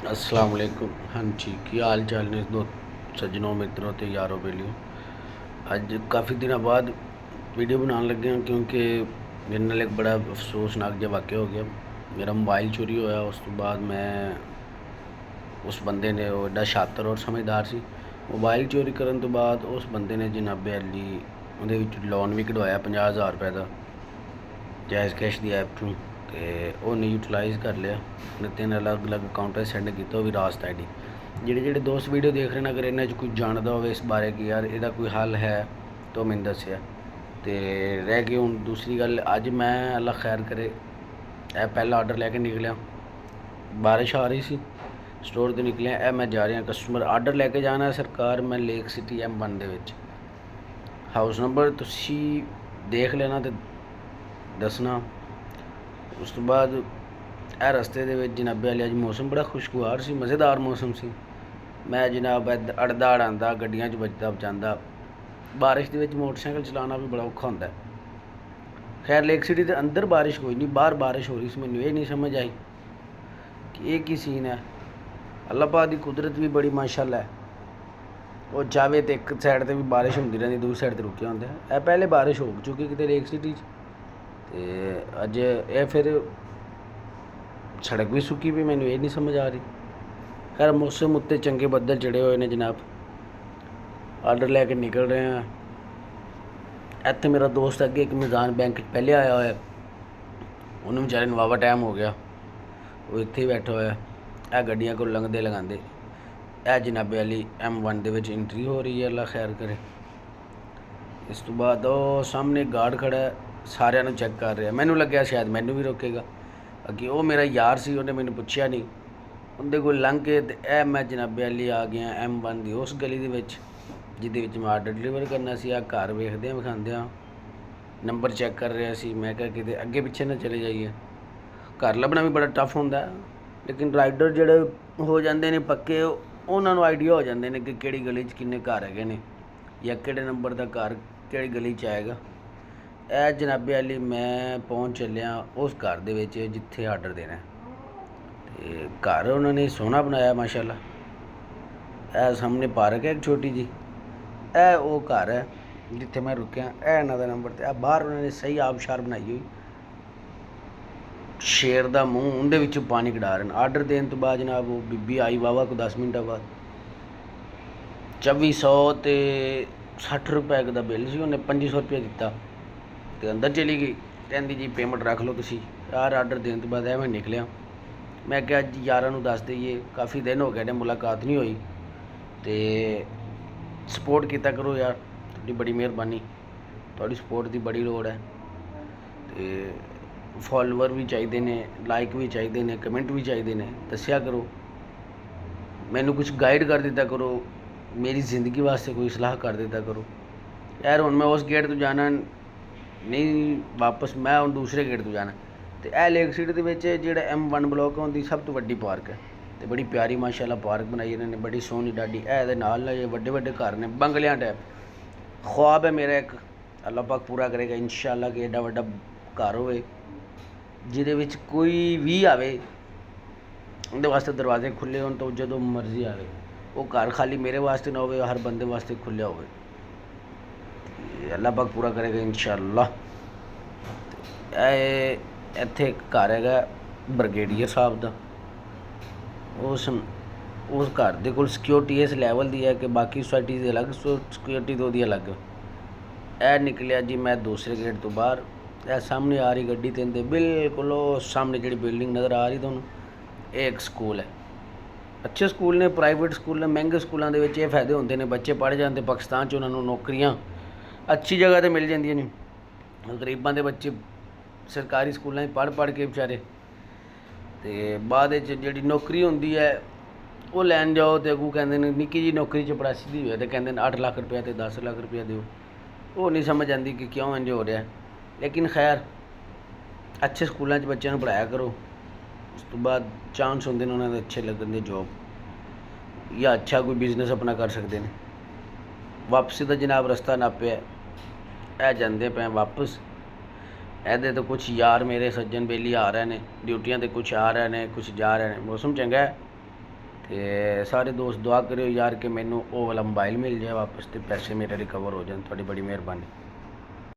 अस्सलाम वालेकुम। हाँ जी, की हाल चाल ने दो सज्जनों मित्रों ते यारों बेलियों। अज काफ़ी दिनों बाद वीडियो बनाने लगे हैं क्योंकि मेरे नाल एक बड़ा अफसोसनाक जिहा वाक़या हो गया। मेरा मोबाइल चोरी होया। उस तो बाद मैं उस बंदे ने वो एडा शातर और समझदार सी, मोबाइल चोरी करन तो बाद उस बंदे ने जनाबे अली उहदे विच लोन भी कढवाया 50,000 रुपए का जायज़ कैश की ऐप चों, तो उन्हें यूटिलाइज़ कर लिया। उन्हें 3 अलग अलग अकाउंट सेंड किया, वो भी रास्त आई डी। ਜਿਹੜੇ दोस्त वीडियो देख रहे हैं, अगर इन्हें कोई जानता हो इस बारे कि यार ਇਹਦਾ कोई हल है तो मैंने दसिया। तो रह गई हूँ दूसरी गल, अज मैं अल्लाह खैर करे ए पहला आर्डर लैके निकलिया। बारिश आ रही सी, स्टोर तो निकलिया। ए मैं जा रहा कस्टमर आर्डर लैके जाना है सरकार, मैं लेक सिटी M1 दे विच हाउस नंबर तुसी देख लेना तो दसना। उस तो बाद ए रस्ते दे विच जनाबे अली अज मौसम बड़ा खुशगवार सी, मज़ेदार मौसम सी। मैं जनाब अड़दा अड़ांदा गड्डियां च बजदा बचांदा। बारिश के विच मोटरसाइकिल चलाना भी बड़ा औखा होंदा है। खैर लेक सिटी के अंदर बारिश कोई नहीं, बाहर बारिश हो रही सी। मैनूं ये नहीं समझ आई कि ये की सीन है। अल्लाह पाक की कुदरत भी बड़ी माशाअल्लाह है। वो चाहे तो एक साइड पर भी बारिश होंदी रहिंदी, दूसरी साइड पर रुके होंदे। ए पहले बारिश हो चुकी किते लेक सिटी ते अज ये फिर सड़क भी सुक्की भी, मैनूं ये नहीं समझ आ रही। खैर मौसम उत्ते चंगे बदल चढ़े हुए ने जनाब। आर्डर लैके निकल रहे हैं। इत्थे मेरा दोस्त अगे एक मिज़ान बैंक पहले आया होया, उन्होंने बेचारे नूं वावा टाइम हो गया, वो इत्थे ही बैठा होया। ए गड्डियां को लंघदे लगांदे ए जनाबे अली M1 दे विच एंट्री हो रही है, अल्लाह खैर करे। इस तो बाद वो सामने गार्ड खड़ा है, सारिਆਂ ਨੂੰ चेक कर रहा है। मैनूं लग्या शायद मैनूं भी रोकेगा। अगे वो मेरा यार सी, उन्हें मैनूं पुछया नहीं। उनके कोल लंघ के ए मैं जनाबे अली आ गया M1 की उस गली दे विच जिहदे विच मैं आर्डर डिलीवर करना सी। आ घर वेखदे विखांदे नंबर चैक कर रहा सी। मैं क्या किते अगे पिछे ना चले जाइए। घर लभना भी बड़ा टफ होंदा है, लेकिन राइडर जिहड़े हो जाते हैं पक्के, उन्होंने आइडिया हो जाते हैं कि किहड़ी गली च किन्ने घर हैगे ने या किहड़े नंबर का घर किहड़ी गली च आएगा। ए जनाबे अली मैं पहुँच चलिया उस घर दे विच जिथे आर्डर देना है। तो घर उन्होंने सोहना बनाया माशाअल्लाह। ए सामने पार्क है एक छोटी जी। ए वो घर है जिथे मैं रुकिया। ए इन्हां दा नंबर ते बाहर उन्होंने सही आबशार बनाई हुई, शेर का मूँह, उनके विचों पानी कढ़ा रहे हैं। आर्डर देने तो बाद जनाब वो बीबी आई वावा को 10 मिनट बाद 2460 रुपए का बिल से उन्हें 2500 रुपया दिता तो अंदर चली गई। कहती जी पेमेंट रख लो तुसी। यार आर्डर देने तो बाद मैं निकलिया। मैं क्या जी यारां नूं दस दईए, काफ़ी दिन हो गए ने मुलाकात नहीं हुई, तो सपोर्ट किया करो यार, थोड़ी बड़ी मेहरबानी, थोड़ी सपोर्ट की बड़ी लोड़ है। तो फॉलोवर भी चाहिए ने, लाइक भी चाहिए ने, कमेंट भी चाहिए ने, दसिया करो, मैनू कुछ गाइड कर दिता करो, मेरी जिंदगी वास्ते कोई सलाह कर दिता करो। यार हुण मैं उस गेट तो जाना नहीं, वापस मैं हुण दूसरे गेट तो जाना। तो यह लेक सिटी के विच जिहड़ा M1 ब्लॉक है उनकी सब तो वड्डी पार्क है, तो बड़ी प्यारी माशाअल्लाह पार्क बनाई इन्होंने, बड़ी सोहनी डाडी। ए नाल वड्डे वड्डे घर ने बंगलियां टाइप। ख्वाब है मेरा एक, अल्लाह पाक पूरा करेगा इंशाअल्लाह कि एडा वड्डा घर होवे जिहदे विच कोई भी आवे उनके वास्ते दरवाजे खुले हो तो जो मर्जी आए। वो घर खाली मेरे वास्ते ना हो, हर बंदे वास्ते खुलिया हो। अल्लाह पाक पूरा करेगा इंशाअल्लाह। इत्थे एक घर है ब्रिगेडियर साहब का, उस घर के कोल सिक्योरिटी इस लैवल की है कि बाकी सोसाइटी की अलग सिक्योरिटी तो वही अलग। ए निकलिया जी मैं दूसरे गेट तो बाहर। ए सामने आ रही गड्डी ते बिल्कुल सामने जी बिल्डिंग नज़र आ रही तुहानूं, एक स्कूल है। अच्छे स्कूल ने, प्राइवेट स्कूल ने, महंगे स्कूलों के फायदे होंगे ने, बच्चे पढ़ जाते पाकिस्तान च, उन्होंने नौकरियां अच्छी जगह तो मिल जांदियां ने। गरीबां दे बच्चे सरकारी स्कूलों पढ़ पढ़ के बेचारे, तो बाद जी नौकरी होंदी है वो लैन जाओ तो अगू कहते हैं निक्की जी नौकरी चपरासी दी हुए तो कहते 8 लाख रुपया तो 10 लाख रुपया दो। वो नहीं समझ आती कि क्यों इंज हो रहा है। लेकिन खैर अच्छे स्कूलों बच्चों पढ़ाया करो, उस तो बाद चांस होंगे उन्होंने अच्छे लगन दे जॉब, या अच्छा कोई बिजनेस अपना कर सकते हैं। वापसी का जनाब रस्ता नापिया, ए जाते पे वापस। ऐसे तो कुछ यार मेरे सज्जन बेली आ रहे हैं, ड्यूटियां तो कुछ आ रहे हैं, कुछ जा रहे हैं। मौसम चंगा है, ਤੇ ਸਾਰੇ ਦੋਸਤ ਦੁਆ ਕਰਿਓ ਯਾਰ ਕਿ ਮੈਨੂੰ ਉਹ ਵਾਲਾ ਮੋਬਾਈਲ ਮਿਲ ਜਾਏ ਵਾਪਸ ਤੇ ਪੈਸੇ ਮੇਰੇ ਰਿਕਵਰ ਹੋ ਜਾਣ। ਤੁਹਾਡੀ ਬੜੀ ਮਿਹਰਬਾਨੀ।